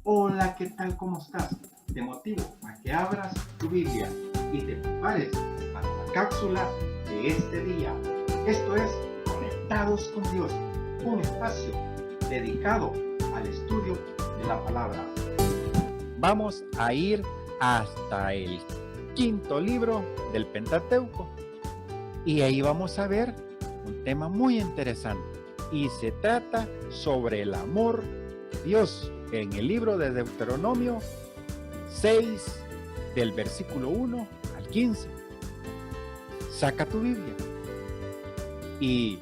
Hola, ¿qué tal? ¿Cómo estás? Te motivo a que abras tu Biblia y te prepares para la cápsula de este día. Esto es Conectados con Dios, un espacio dedicado al estudio de la palabra. Vamos a ir hasta el quinto libro del Pentateuco y ahí vamos a ver un tema muy interesante y se trata sobre el amor de Dios en el libro de Deuteronomio 6 del versículo 1 al 15. Saca tu Biblia y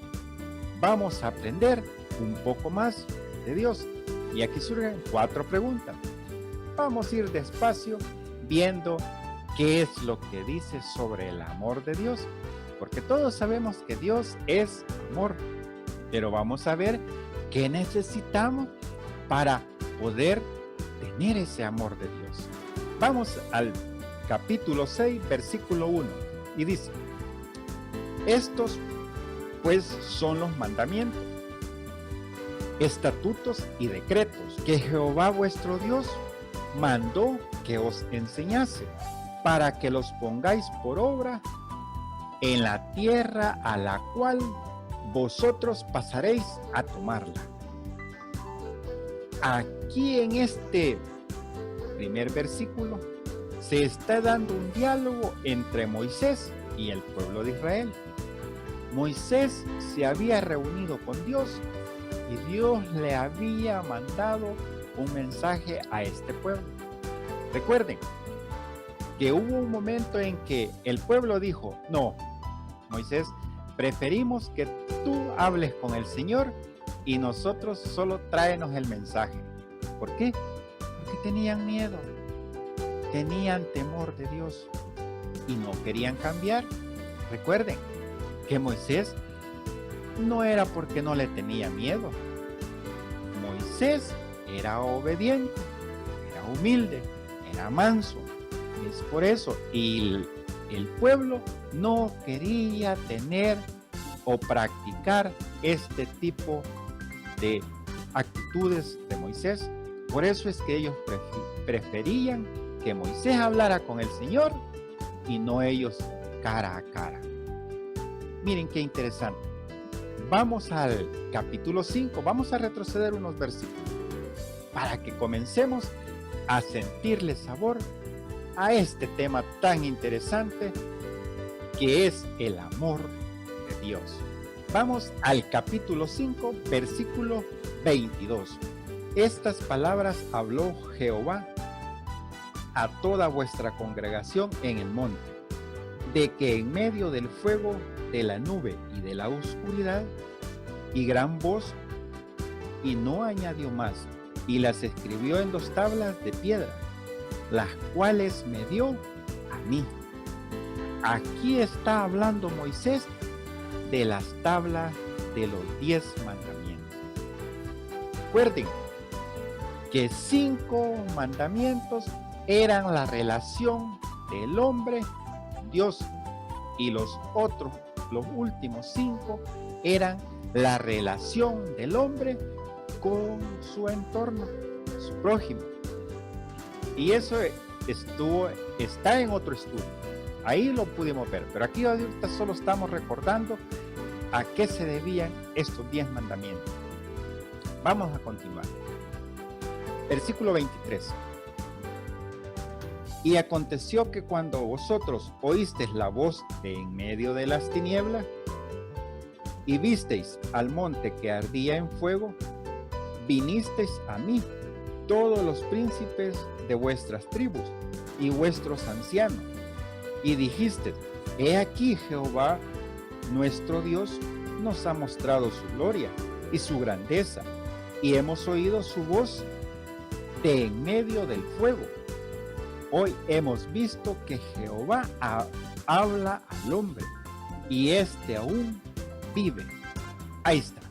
vamos a aprender un poco más de Dios. Y aquí surgen 4 preguntas. Vamos a ir despacio viendo qué es lo que dice sobre el amor de Dios, porque todos sabemos que Dios es amor, pero vamos a ver qué necesitamos para poder tener ese amor de Dios. Vamos al capítulo 6, versículo 1, y dice: estos pues son los mandamientos, estatutos y decretos que Jehová vuestro Dios mandó que os enseñase, para que los pongáis por obra en la tierra a la cual vosotros pasaréis a tomarla. Aquí en este primer versículo se está dando un diálogo entre Moisés y el pueblo de Israel. Moisés se había reunido con Dios y Dios le había mandado un mensaje a este pueblo. Recuerden que hubo un momento en que el pueblo dijo: no, Moisés, preferimos que tú hables con el Señor y nosotros solo tráenos el mensaje. ¿Por qué? Porque tenían miedo, tenían temor de Dios y no querían cambiar. Recuerden que Moisés no era porque no le tenía miedo. Moisés era obediente, era humilde, era manso. Es por eso. Y el pueblo no quería tener o practicar este tipo de actitudes de Moisés. Por eso es que ellos preferían que Moisés hablara con el Señor y no ellos cara a cara. Miren qué interesante. Vamos al capítulo 5, vamos a retroceder unos versículos para que comencemos a sentirle sabor a este tema tan interesante que es el amor de Dios. Vamos al capítulo 5, versículo 22. Estas palabras habló Jehová a toda vuestra congregación en el monte, de que en medio del fuego, de la nube y de la oscuridad, y gran voz, y no añadió más, y las escribió en 2 tablas de piedra, las cuales me dio a mí. Aquí está hablando Moisés de las tablas de los 10 mandamientos. Recuerden que 5 mandamientos eran la relación del hombre con Dios y los últimos 5 eran la relación del hombre con su entorno, su prójimo. Y eso está en otro estudio. Ahí lo pudimos ver, pero aquí ahorita solo estamos recordando a qué se debían estos 10 mandamientos. Vamos a continuar. Versículo 23. Y aconteció que cuando vosotros oísteis la voz de en medio de las tinieblas, y visteis al monte que ardía en fuego, vinisteis a mí, todos los príncipes de vuestras tribus y vuestros ancianos, y dijiste: he aquí Jehová nuestro Dios nos ha mostrado su gloria y su grandeza, y hemos oído su voz de en medio del fuego. Hoy hemos visto que Jehová habla al hombre, y éste aún vive. Ahí está.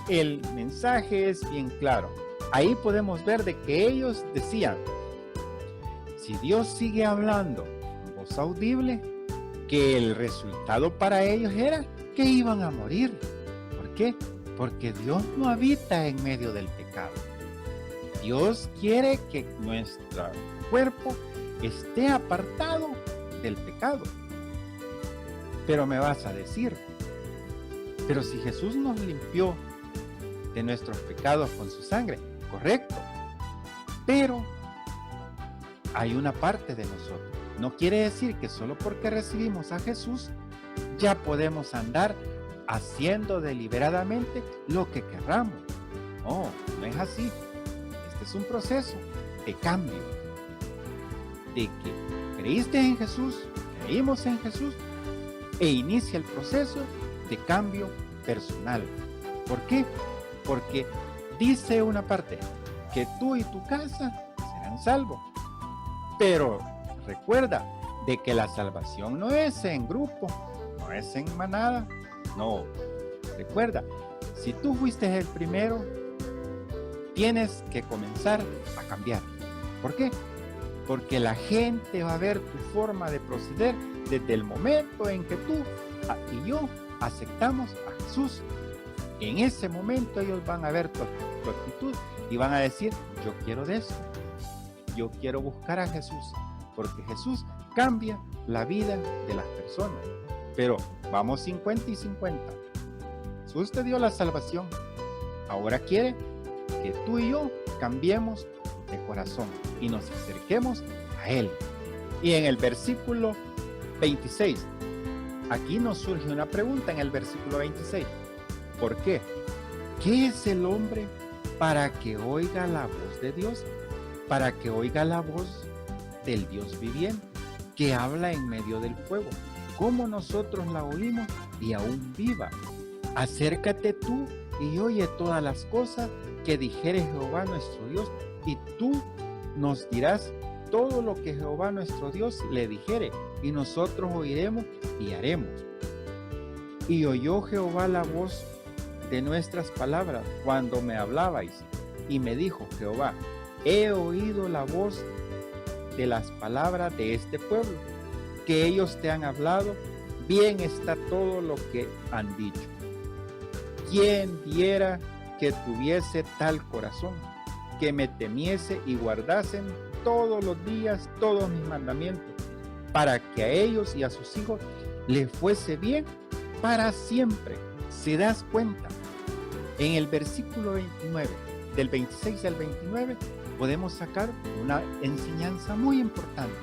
El mensaje es bien claro. Ahí podemos ver de que ellos decían: si Dios sigue hablando en voz audible, que el resultado para ellos era que iban a morir. ¿Por qué? Porque Dios no habita en medio del pecado. Dios quiere que nuestro cuerpo esté apartado del pecado. Pero me vas a decir, pero si Jesús nos limpió de nuestros pecados con su sangre, correcto, pero hay una parte de nosotros. No quiere decir que solo porque recibimos a Jesús ya podemos andar haciendo deliberadamente lo que querramos. No, no es así. Este es un proceso de cambio, de que creíste en Jesús, creímos en Jesús, e inicia el proceso de cambio personal. ¿Por qué? Porque dice una parte, que tú y tu casa serán salvos. Pero recuerda de que la salvación no es en grupo, no es en manada, no. Recuerda, si tú fuiste el primero, tienes que comenzar a cambiar. ¿Por qué? Porque la gente va a ver tu forma de proceder desde el momento en que tú y yo aceptamos a Jesús. En ese momento ellos van a ver tu actitud y van a decir, yo quiero de eso, yo quiero buscar a Jesús, porque Jesús cambia la vida de las personas. Pero vamos 50 y 50. Jesús te dio la salvación, ahora quiere que tú y yo cambiemos de corazón y nos acerquemos a Él. Y en el versículo 26, aquí nos surge una pregunta en el versículo 26. ¿Por qué? ¿Qué es el hombre para que oiga la voz de Dios? Para que oiga la voz del Dios viviente, que habla en medio del fuego. ¿Cómo nosotros la oímos y aún viva? Acércate tú y oye todas las cosas que dijere Jehová nuestro Dios, y tú nos dirás todo lo que Jehová nuestro Dios le dijere, y nosotros oiremos y haremos. Y oyó Jehová la voz de nuestras palabras cuando me hablabais, y me dijo Jehová, he oído la voz de las palabras de este pueblo, que ellos te han hablado, bien está todo lo que han dicho. ¿Quién diera que tuviese tal corazón, que me temiese y guardasen todos los días todos mis mandamientos, para que a ellos y a sus hijos les fuese bien para siempre? ¿Se das cuenta? En el versículo 29, del 26 al 29, podemos sacar una enseñanza muy importante.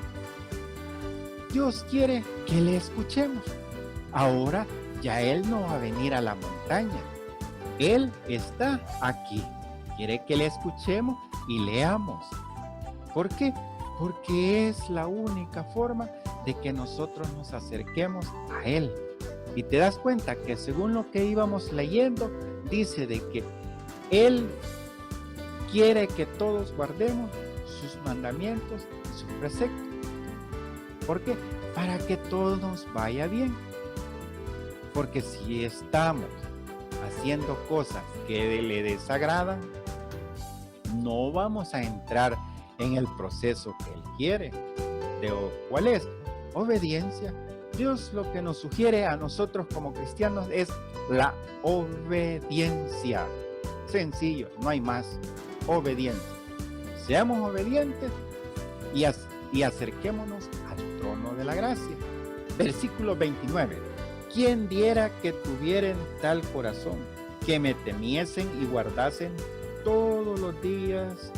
Dios quiere que le escuchemos. Ahora ya Él no va a venir a la montaña. Él está aquí. Quiere que le escuchemos y leamos. ¿Por qué? Porque es la única forma de que nosotros nos acerquemos a Él. Y te das cuenta que según lo que íbamos leyendo, dice de que Él quiere que todos guardemos sus mandamientos y sus preceptos. ¿Por qué? Para que todo nos vaya bien. Porque si estamos haciendo cosas que le desagradan, no vamos a entrar en el proceso que Él quiere. ¿Cuál es? Obediencia. Dios lo que nos sugiere a nosotros como cristianos es la obediencia. Sencillo, no hay más. Obediencia. Seamos obedientes y acerquémonos al trono de la gracia. Versículo 29. ¿Quién diera que tuvieran tal corazón, que me temiesen y guardasen todos los días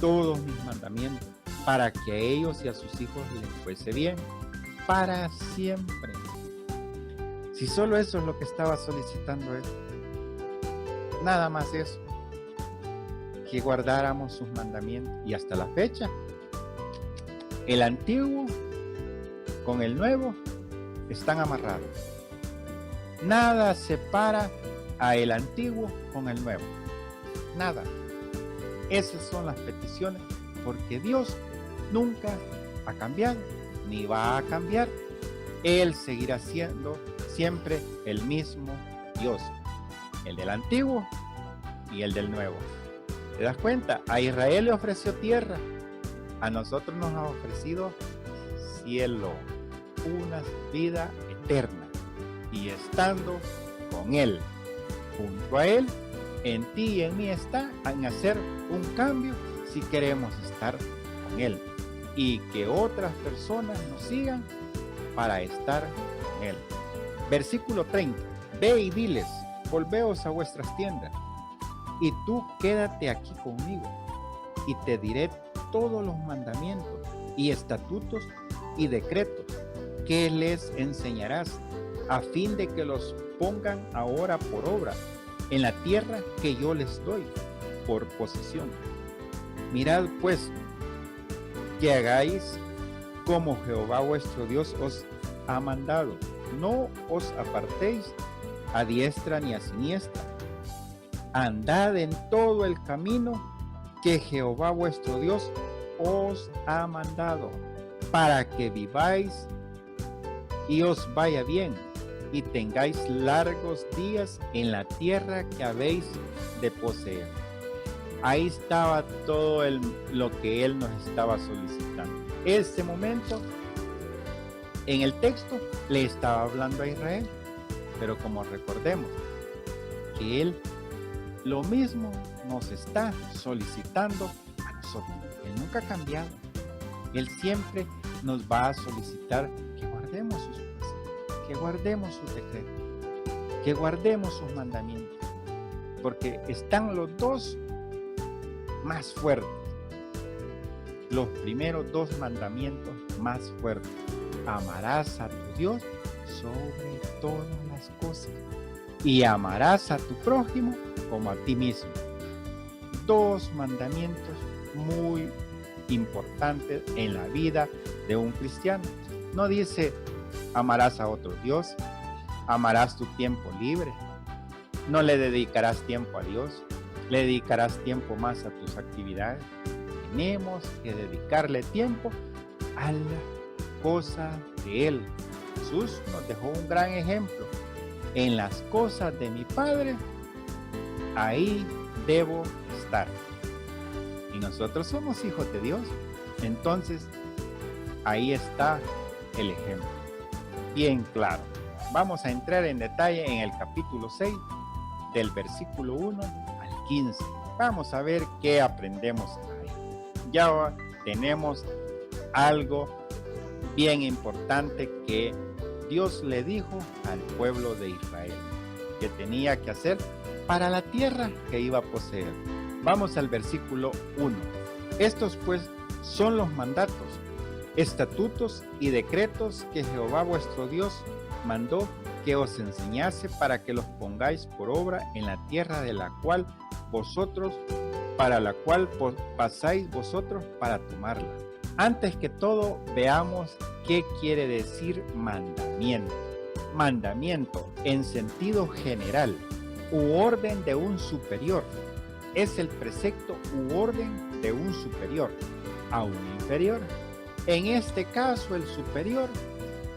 todos mis mandamientos, para que a ellos y a sus hijos les fuese bien para siempre? Si solo eso es lo que estaba solicitando Él, nada más eso, que guardáramos sus mandamientos. Y hasta la fecha, el antiguo con el nuevo están amarrados. Nada separa a el antiguo con el nuevo. Nada. Esas son las peticiones, porque Dios nunca ha cambiado, ni va a cambiar. Él seguirá siendo siempre el mismo Dios, el del antiguo y el del nuevo. ¿Te das cuenta? A Israel le ofreció tierra, a nosotros nos ha ofrecido cielo, una vida eterna, y estando con Él, junto a Él, en ti y en mí está en hacer un cambio si queremos estar con Él y que otras personas nos sigan para estar con Él. Versículo 30. Ve y diles, volveos a vuestras tiendas, y tú quédate aquí conmigo, y te diré todos los mandamientos y estatutos y decretos que les enseñarás, a fin de que los pongan ahora por obra en la tierra que yo les doy por posesión. Mirad pues que hagáis como Jehová vuestro Dios os ha mandado. No os apartéis a diestra ni a siniestra. Andad en todo el camino que Jehová vuestro Dios os ha mandado, para que viváis y os vaya bien, y tengáis largos días en la tierra que habéis de poseer. Ahí estaba todo lo que Él nos estaba solicitando. Este momento, en el texto, le estaba hablando a Israel, pero como recordemos que Él lo mismo nos está solicitando a nosotros. Él nunca ha cambiado. Él siempre nos va a solicitar que guardemos sus preceptos, que guardemos sus decretos, que guardemos sus mandamientos, porque están los dos más fuertes. Los primeros dos mandamientos más fuertes. Amarás a tu Dios sobre todas las cosas y amarás a tu prójimo como a ti mismo. Dos mandamientos muy importantes en la vida de un cristiano. No dice amarás a otro Dios, amarás tu tiempo libre, no le dedicarás tiempo a Dios, le dedicarás tiempo más a tus actividades. Tenemos que dedicarle tiempo a la cosa de Él. Jesús nos dejó un gran ejemplo. En las cosas de mi Padre, ahí debo estar. Y nosotros somos hijos de Dios. Entonces, ahí está el ejemplo. Bien claro. Vamos a entrar en detalle en el capítulo 6, del versículo 1 al 15. Vamos a ver qué aprendemos ahí. Ya tenemos algo bien importante que Dios le dijo al pueblo de Israel que tenía que hacer para la tierra que iba a poseer. Vamos al versículo 1. Estos pues son los mandatos, estatutos y decretos que Jehová vuestro Dios mandó que os enseñase para que los pongáis por obra en la tierra de la cual vosotros, para la cual pasáis vosotros para tomarla. Antes que todo, veamos qué quiere decir mandamiento. Mandamiento en sentido general u orden de un superior. Es el precepto u orden de un superior a un inferior. En este caso, el superior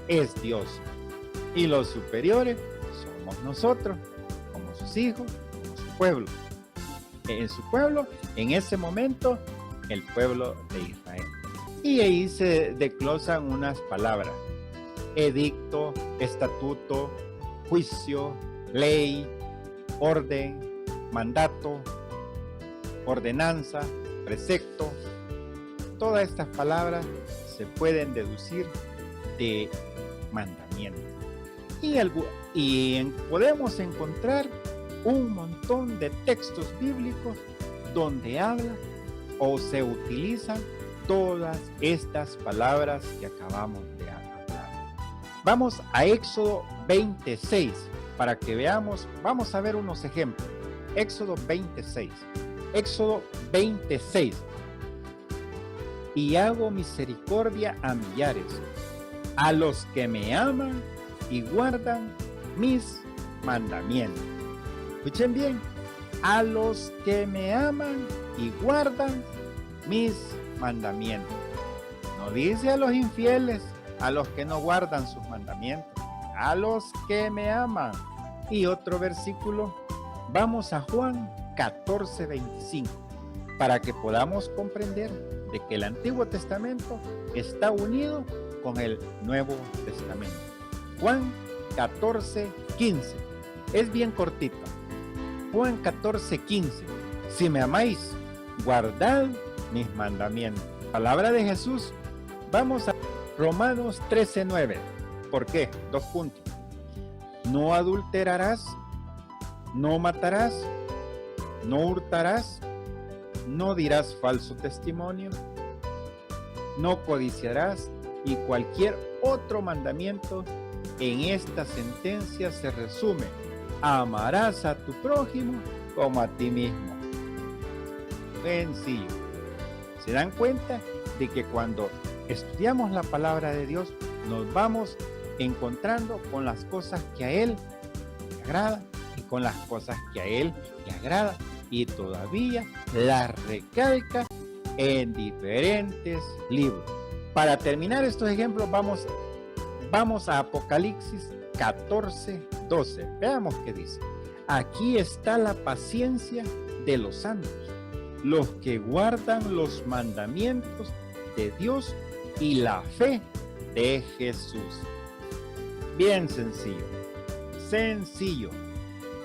es Dios y los superiores somos nosotros, como sus hijos, como su pueblo. En su pueblo, en ese momento, el pueblo de Israel. Y ahí se desglosan unas palabras: edicto, estatuto, juicio, ley, orden, mandato, ordenanza, precepto. Todas estas palabras se pueden deducir de mandamiento. Y podemos encontrar un montón de textos bíblicos donde habla o se utilizan todas estas palabras que acabamos de hablar. Vamos a Éxodo 26 para que veamos. Vamos a ver unos ejemplos. Éxodo 26. Éxodo 26. Y hago misericordia a millares, a los que me aman y guardan mis mandamientos. Escuchen bien, a los que me aman y guardan mis mandamientos. No dice a los infieles, a los que no guardan sus mandamientos, a los que me aman. Y otro versículo, vamos a Juan 14:25, para que podamos comprender de que el Antiguo Testamento está unido con el Nuevo Testamento. Juan 14:15, es bien cortito. Juan 14:15, si me amáis, guardad mis mandamientos. Palabra de Jesús. Vamos a Romanos 13:9. ¿Por qué? 2 puntos. No adulterarás, no matarás, no hurtarás, no dirás falso testimonio, no codiciarás, y cualquier otro mandamiento en esta sentencia se resume: amarás a tu prójimo como a ti mismo. Sencillo. ¿Se dan cuenta de que cuando estudiamos la palabra de Dios nos vamos encontrando con las cosas que a Él le agradan y con las cosas que a Él le agrada, y todavía las recalca en diferentes libros? Para terminar estos ejemplos vamos a Apocalipsis 14:12. Veamos qué dice. Aquí está la paciencia de los santos, los que guardan los mandamientos de Dios y la fe de Jesús. Bien sencillo,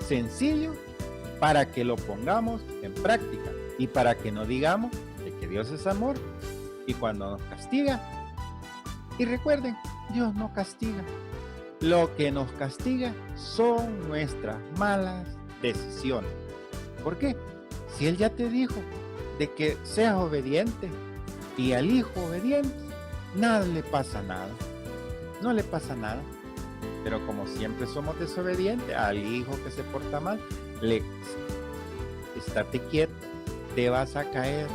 sencillo para que lo pongamos en práctica y para que no digamos de que Dios es amor y cuando nos castiga. Y recuerden, Dios no castiga. Lo que nos castiga son nuestras malas decisiones. ¿Por qué? Si Él ya te dijo de que seas obediente y al hijo obediente, nada le pasa nada. No le pasa nada. Pero como siempre somos desobedientes, al hijo que se porta mal, estate quieto, te vas a caer,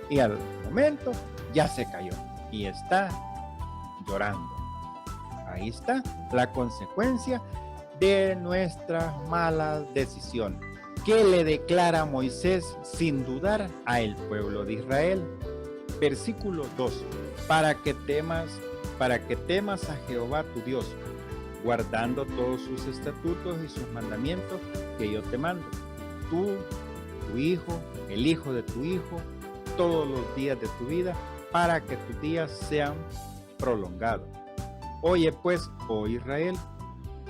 y al momento ya se cayó y está llorando. Ahí está la consecuencia de nuestras malas decisiones. ¿Qué le declara Moisés sin dudar a el pueblo de Israel? Versículo 2. Para que temas a Jehová tu Dios, guardando todos sus estatutos y sus mandamientos que yo te mando, tú, tu hijo, el hijo de tu hijo, todos los días de tu vida, para que tus días sean prolongados. Oye pues, oh Israel,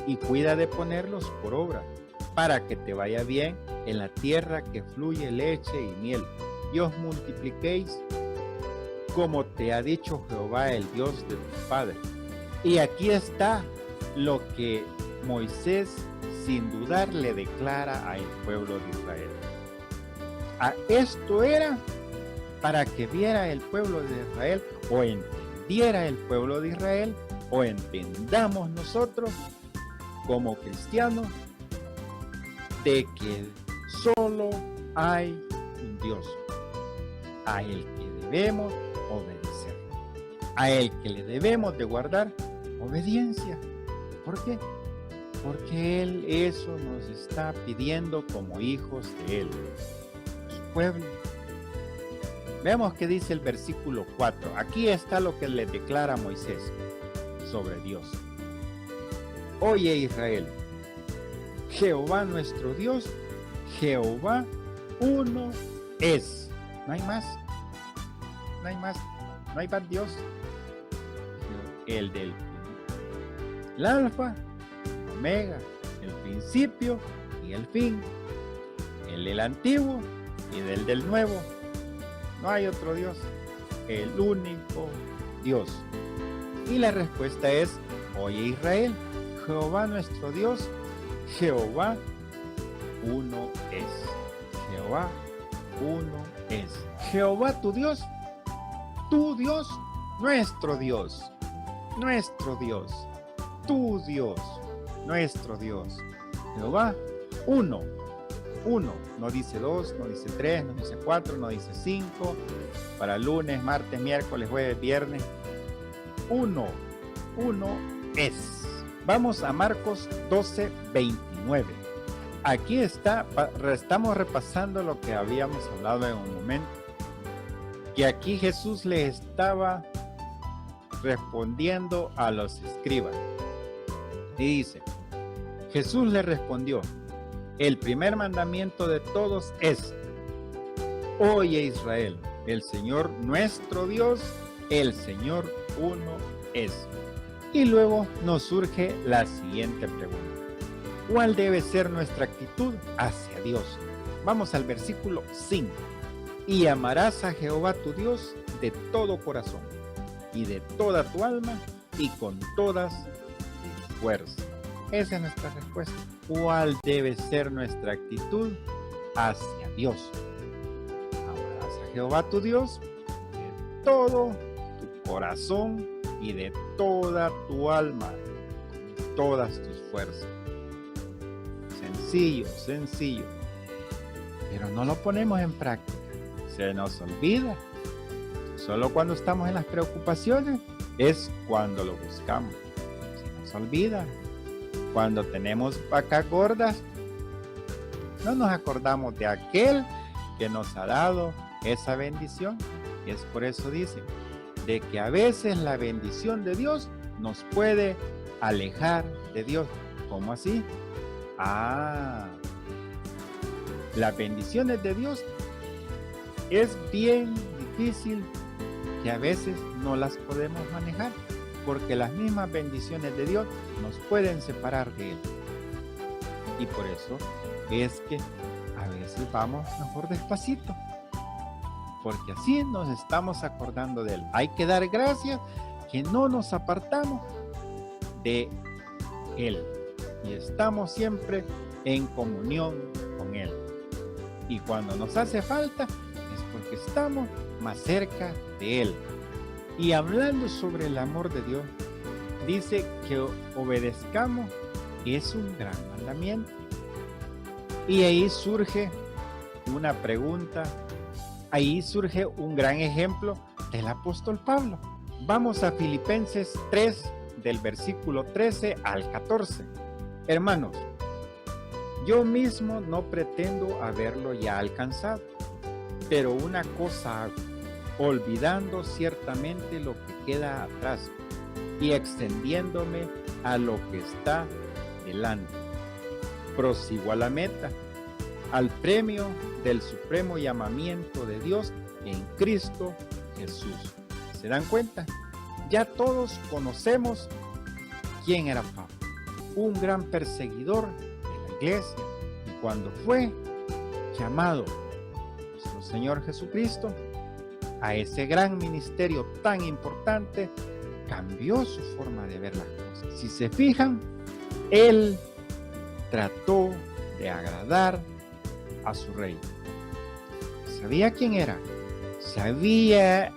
y cuida de ponerlos por obra, para que te vaya bien en la tierra que fluye leche y miel, y os multipliquéis, como te ha dicho Jehová, el Dios de tus padres. Y aquí está lo que Moisés sin dudar le declara al pueblo de Israel. Esto era para que viera el pueblo de Israel, o entendiera el pueblo de Israel, o entendamos nosotros como cristianos, de que solo hay un Dios a el que debemos obedecer, a el que le debemos de guardar obediencia. ¿Por qué? Porque Él eso nos está pidiendo como hijos de Él, su pueblo. Veamos qué dice el versículo 4. Aquí está lo que le declara a Moisés sobre Dios. Oye Israel, Jehová nuestro Dios, Jehová uno es. No hay más. No hay más Dios. El del alfa, omega, el principio y el fin. El del antiguo y del nuevo. No hay otro Dios. El único Dios. Y la respuesta es: oye Israel, Jehová nuestro Dios, Jehová uno es. Jehová uno es. Jehová tu Dios, nuestro Dios, tu Dios, nuestro Dios. Jehová uno. No dice 2, no dice 3, no dice 4, no dice 5. Para lunes, martes, miércoles, jueves, viernes. Uno es. Vamos a Marcos 12:29. Aquí estamos repasando lo que habíamos hablado en un momento. Que aquí Jesús le estaba respondiendo a los escribas. Y dice: Jesús le respondió: el primer mandamiento de todos es: oye Israel, el Señor nuestro Dios, el Señor uno es. Y luego nos surge la siguiente pregunta: ¿cuál debe ser nuestra actitud hacia Dios? Vamos al versículo 5. Y amarás a Jehová tu Dios de todo corazón, y de toda tu alma, y con todas tus fuerzas. Esa es nuestra respuesta. ¿Cuál debe ser nuestra actitud hacia Dios? Amarás a Jehová tu Dios de todo tu corazón y de toda tu alma, con todas tus fuerzas. Sencillo, sencillo. Pero no lo ponemos en práctica. Se nos olvida. Solo cuando estamos en las preocupaciones es cuando lo buscamos. Se nos olvida. Cuando tenemos vacas gordas, no nos acordamos de aquel que nos ha dado esa bendición. Y es por eso dice, de que a veces la bendición de Dios nos puede alejar de Dios. ¿Cómo así? Las bendiciones de Dios es bien difícil que a veces no las podemos manejar, porque las mismas bendiciones de Dios nos pueden separar de Él. Y por eso es que a veces vamos mejor despacito, porque así nos estamos acordando de Él. Hay que dar gracias que no nos apartamos de Él y estamos siempre en comunión con Él. Y cuando nos hace falta es porque estamos más cerca de Él. Y hablando sobre el amor de Dios, dice que obedezcamos es un gran mandamiento. Y ahí surge una pregunta, ahí surge un gran ejemplo del apóstol Pablo. Vamos a Filipenses 3, del versículo 13 al 14. Hermanos, yo mismo no pretendo haberlo ya alcanzado, pero una cosa hago, olvidando ciertamente lo que queda atrás y extendiéndome a lo que está delante. Prosigo a la meta, al premio del supremo llamamiento de Dios en Cristo Jesús. ¿Se dan cuenta? Ya todos conocemos quién era Pablo, un gran perseguidor de la iglesia, y cuando fue llamado nuestro Señor Jesucristo a ese gran ministerio tan importante, cambió su forma de ver las cosas. Si se fijan, él trató de agradar a su rey. Sabía quién era, sabía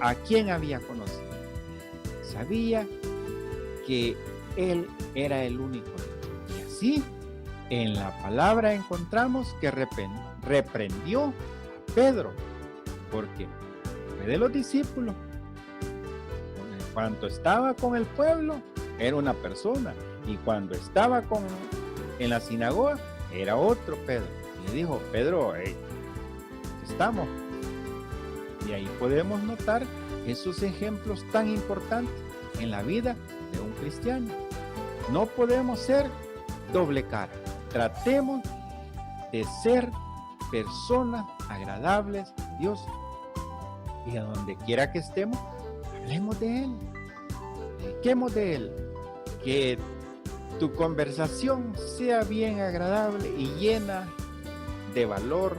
a quién había conocido, sabía que él era el único. Y así, en la palabra encontramos que reprendió a Pedro, porque fue de los discípulos. Cuando estaba con el pueblo, era una persona, y cuando estaba en la sinagoga, era otro Pedro. Y le dijo, Pedro, estamos. Y ahí podemos notar esos ejemplos tan importantes en la vida de un cristiano. No podemos ser doble cara. Tratemos de ser personas agradables a Dios. Y a donde quiera que estemos, hablemos de Él. Dediquemos de Él. Que tu conversación sea bien agradable y llena de valor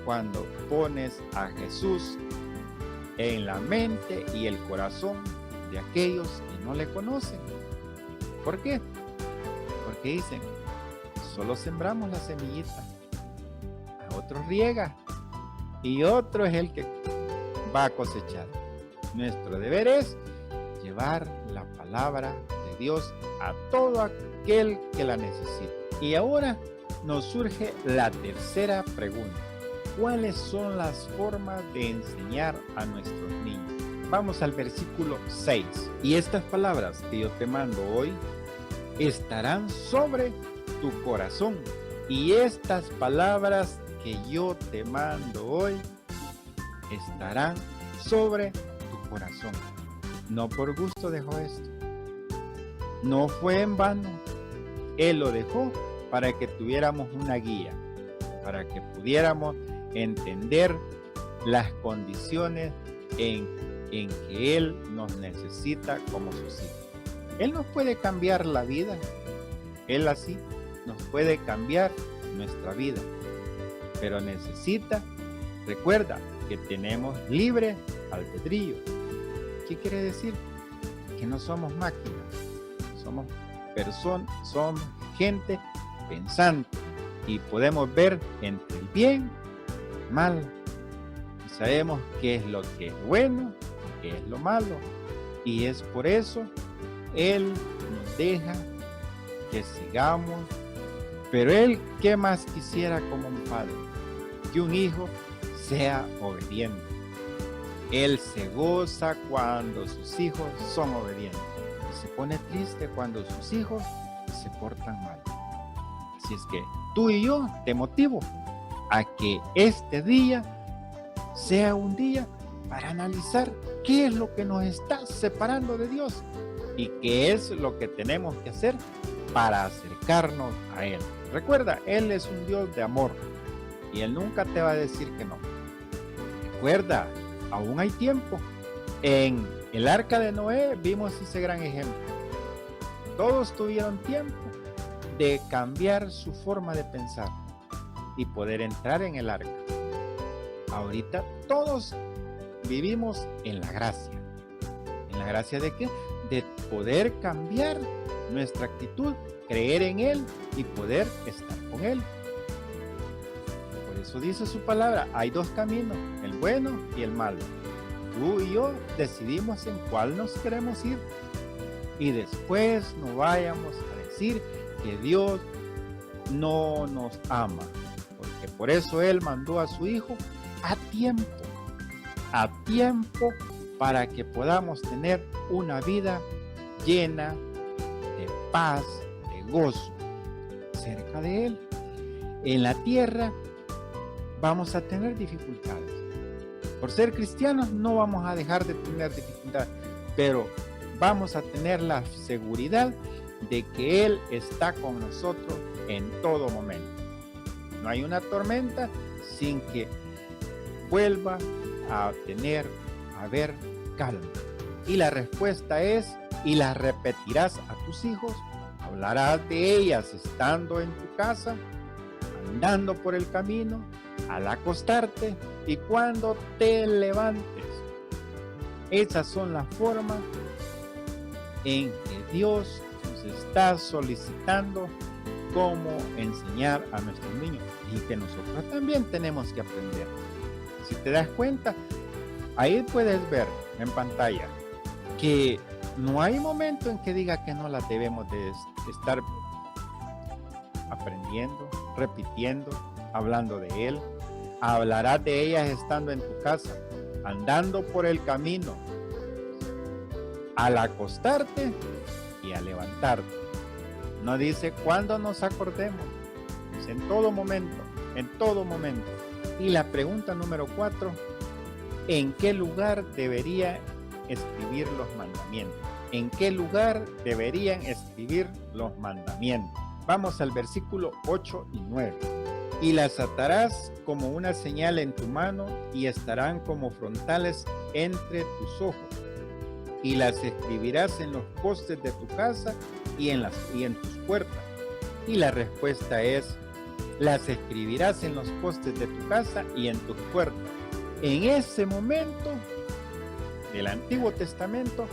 cuando pones a Jesús en la mente y el corazón de aquellos que no le conocen. ¿Por qué? Porque dicen, solo sembramos la semillita, a otros riega y otro es el que va a cosechar. Nuestro deber es llevar la palabra de Dios a todo aquel que la necesite. Y ahora nos surge la tercera pregunta. ¿Cuáles son las formas de enseñar a nuestros niños? Vamos al versículo 6. Y estas palabras que yo te mando hoy estarán sobre tu corazón. Y estas palabras que yo te mando hoy estarán sobre tu corazón. No por gusto dejó esto. No fue en vano. Él lo dejó para que tuviéramos una guía, para que pudiéramos entender las condiciones en que Él nos necesita como sus hijos. Él nos puede cambiar la vida. Él así nos puede cambiar nuestra vida. Pero recuerda que tenemos libre albedrío. ¿Qué quiere decir? Que no somos máquinas, somos personas, somos gente pensante y podemos ver entre el bien y el mal. Y sabemos qué es lo que es bueno y qué es lo malo. Y es por eso Él nos deja que sigamos. Pero Él, ¿qué más quisiera como un padre? Que un hijo sea obediente. Él se goza cuando sus hijos son obedientes y se pone triste cuando sus hijos se portan mal. Así es que tú y yo te motivo a que este día sea un día para analizar qué es lo que nos está separando de Dios y qué es lo que tenemos que hacer para acercarnos a Él. Recuerda, Él es un Dios de amor y Él nunca te va a decir que no. Recuerda, aún hay tiempo. En el arca de Noé vimos ese gran ejemplo. Todos tuvieron tiempo de cambiar su forma de pensar y poder entrar en el arca. Ahorita todos vivimos en la gracia. ¿En la gracia de qué? De poder cambiar nuestra actitud, creer en Él y poder estar con Él. Por eso dice su palabra, hay dos caminos, el bueno y el malo. Tú y yo decidimos en cuál nos queremos ir. Y después no vayamos a decir que Dios no nos ama. Porque por eso Él mandó a su Hijo a tiempo para que podamos tener una vida llena de paz, de gozo, cerca de Él. En la tierra vamos a tener dificultades. Por ser cristianos no vamos a dejar de tener dificultades, pero vamos a tener la seguridad de que Él está con nosotros en todo momento. No hay una tormenta sin que vuelva a haber calma. Y la respuesta es, y la repetirás a tus hijos, hablarás de ellas estando en tu casa, andando por el camino, al acostarte y cuando te levantes. Esas son las formas en que Dios nos está solicitando cómo enseñar a nuestros niños y que nosotros también tenemos que aprender. Si te das cuenta, ahí puedes ver en pantalla que no hay momento en que diga que no las debemos de estar aprendiendo, repitiendo, hablando de Él. Hablarás de ellas estando en tu casa, andando por el camino, al acostarte y al levantarte. No dice cuándo nos acordemos, dice en todo momento, en todo momento. Y la pregunta número 4, ¿en qué lugar debería escribir los mandamientos? ¿En qué lugar deberían escribir los mandamientos? Vamos al versículo 8 y 9. Y las atarás como una señal en tu mano y estarán como frontales entre tus ojos. Y las escribirás en los postes de tu casa y en tus puertas. Y la respuesta es, las escribirás en los postes de tu casa y en tus puertas. En ese momento del Antiguo Testamento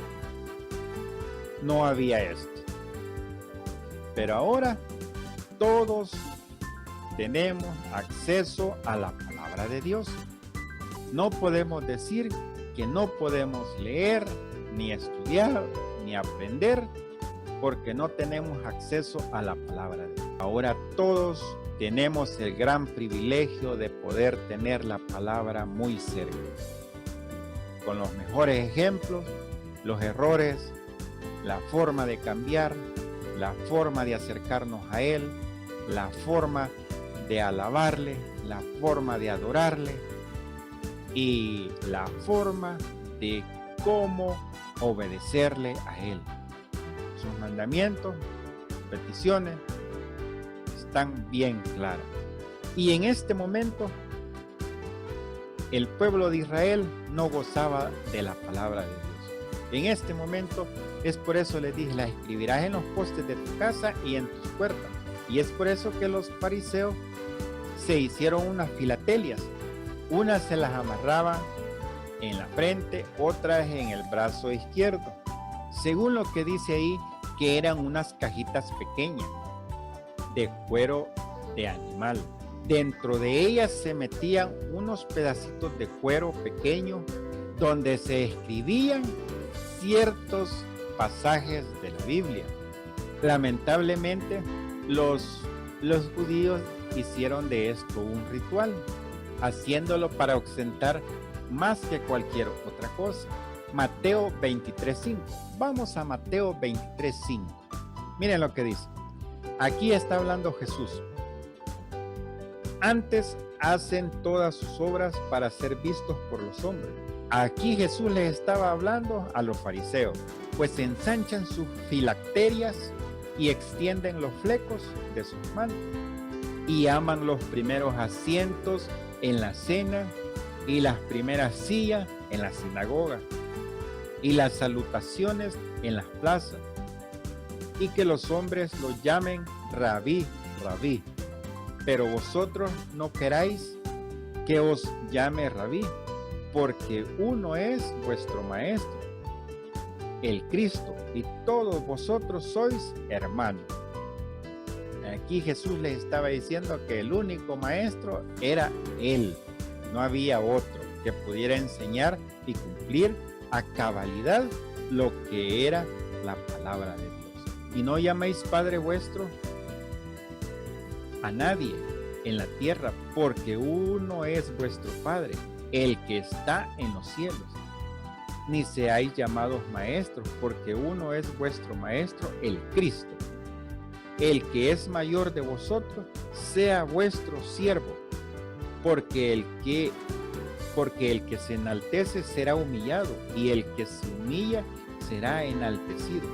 no había esto. Pero ahora todos tenemos acceso a la palabra de Dios. No podemos decir que no podemos leer, ni estudiar, ni aprender, porque no tenemos acceso a la palabra de Dios. Ahora todos tenemos el gran privilegio de poder tener la palabra muy cerca, con los mejores ejemplos, los errores, la forma de cambiar, la forma de acercarnos a Él, la forma de alabarle, la forma de adorarle y la forma de cómo obedecerle a Él. Sus mandamientos, peticiones están bien claras. Y en este momento el pueblo de Israel no gozaba de la palabra de Dios. En este momento es por eso les dije, la escribirás en los postes de tu casa y en tus puertas. Y es por eso que los fariseos se hicieron unas filatelias. Unas se las amarraban en la frente, otras en el brazo izquierdo. Según lo que dice ahí, que eran unas cajitas pequeñas de cuero de animal. Dentro de ellas se metían unos pedacitos de cuero pequeño donde se escribían ciertos pasajes de la Biblia. Lamentablemente, los judíos hicieron de esto un ritual, haciéndolo para ostentar más que cualquier otra cosa. Mateo 23:5. Vamos a Mateo 23:5. Miren lo que dice. Aquí está hablando Jesús. Antes hacen todas sus obras para ser vistos por los hombres. Aquí Jesús les estaba hablando a los fariseos, pues ensanchan sus filacterias y extienden los flecos de sus manos y aman los primeros asientos en la cena y las primeras sillas en la sinagoga y las salutaciones en las plazas, y que los hombres los llamen rabí, rabí. Pero vosotros no queráis que os llame rabí, porque uno es vuestro maestro, el Cristo, y todos vosotros sois hermanos. Aquí Jesús les estaba diciendo que el único maestro era Él. No había otro que pudiera enseñar y cumplir a cabalidad lo que era la palabra de Dios. Y no llaméis Padre vuestro a nadie en la tierra, porque uno es vuestro Padre, el que está en los cielos. Ni seáis llamados maestros, porque uno es vuestro maestro, el Cristo. El que es mayor de vosotros sea vuestro siervo, porque el que se enaltece será humillado, y el que se humilla será enaltecido.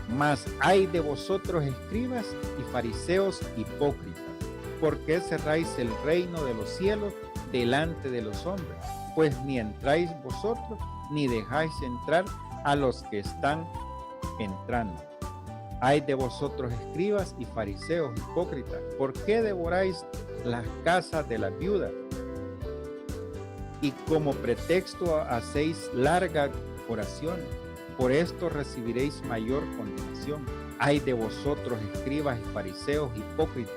Mas hay de vosotros, escribas y fariseos hipócritas, ¿por qué cerráis el reino de los cielos delante de los hombres? Pues ni entráis vosotros, ni dejáis entrar a los que están entrando. Hay de vosotros, escribas y fariseos hipócritas, ¿por qué devoráis las casas de las viudas? Y como pretexto hacéis largas oraciones. Por esto recibiréis mayor condenación. Ay de vosotros, escribas y fariseos hipócritas,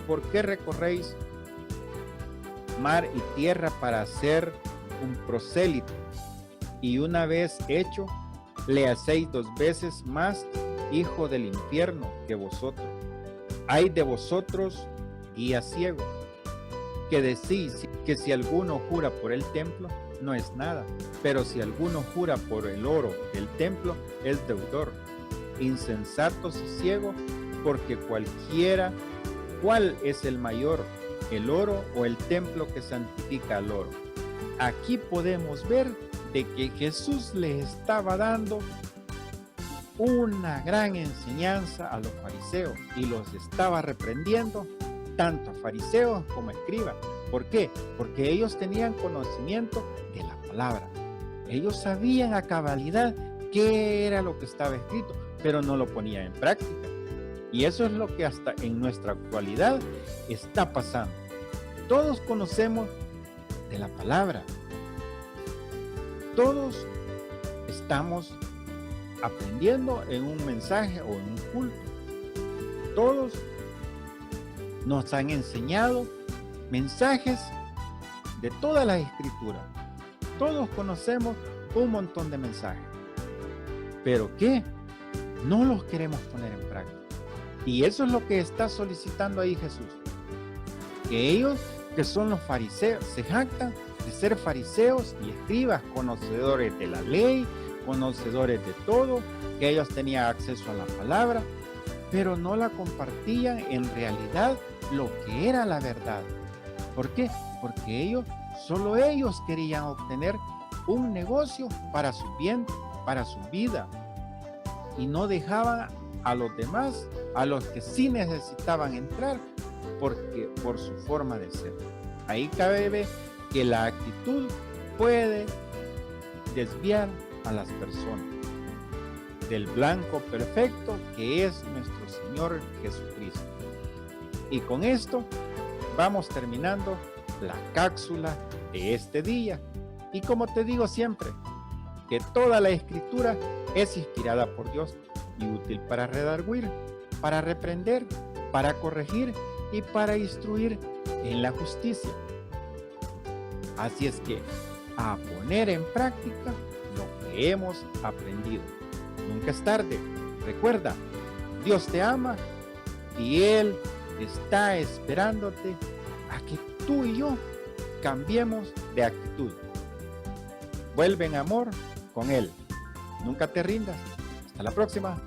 ¿por qué recorréis mar y tierra para hacer un prosélito? Y una vez hecho, le hacéis 2 veces más hijo del infierno que vosotros. Ay de vosotros, guías ciegos, que decís que si alguno jura por el templo, no es nada, pero si alguno jura por el oro del templo, es deudor. Insensatos y ciegos, porque ¿cuál es el mayor, el oro o el templo que santifica al oro? Aquí podemos ver de que Jesús les estaba dando una gran enseñanza a los fariseos y los estaba reprendiendo tanto a fariseos como a escribas. ¿Por qué? Porque ellos tenían conocimiento de la palabra. Ellos sabían a cabalidad qué era lo que estaba escrito, pero no lo ponían en práctica. Y eso es lo que hasta en nuestra actualidad está pasando. Todos conocemos de la palabra. Todos estamos aprendiendo en un mensaje o en un culto. Todos nos han enseñado mensajes de todas las escrituras. Todos conocemos un montón de mensajes. ¿Pero qué? No los queremos poner en práctica. Y eso es lo que está solicitando ahí Jesús. Que ellos, que son los fariseos, se jactan de ser fariseos y escribas, conocedores de la ley, conocedores de todo, que ellos tenían acceso a la palabra, pero no la compartían en realidad lo que era la verdad. ¿Por qué? Porque solo ellos querían obtener un negocio para su bien, para su vida, y no dejaban a los demás, a los que sí necesitaban entrar, por su forma de ser. Ahí cabe ver que la actitud puede desviar a las personas del blanco perfecto que es nuestro Señor Jesucristo. Y con esto vamos terminando la cápsula de este día. Y como te digo siempre, que toda la escritura es inspirada por Dios y útil para redarguir, para reprender, para corregir y para instruir en la justicia. Así es que a poner en práctica lo que hemos aprendido. Nunca es tarde. Recuerda, Dios te ama y Él está esperándote a que tú y yo cambiemos de actitud. Vuelve en amor con Él. Nunca te rindas. Hasta la próxima.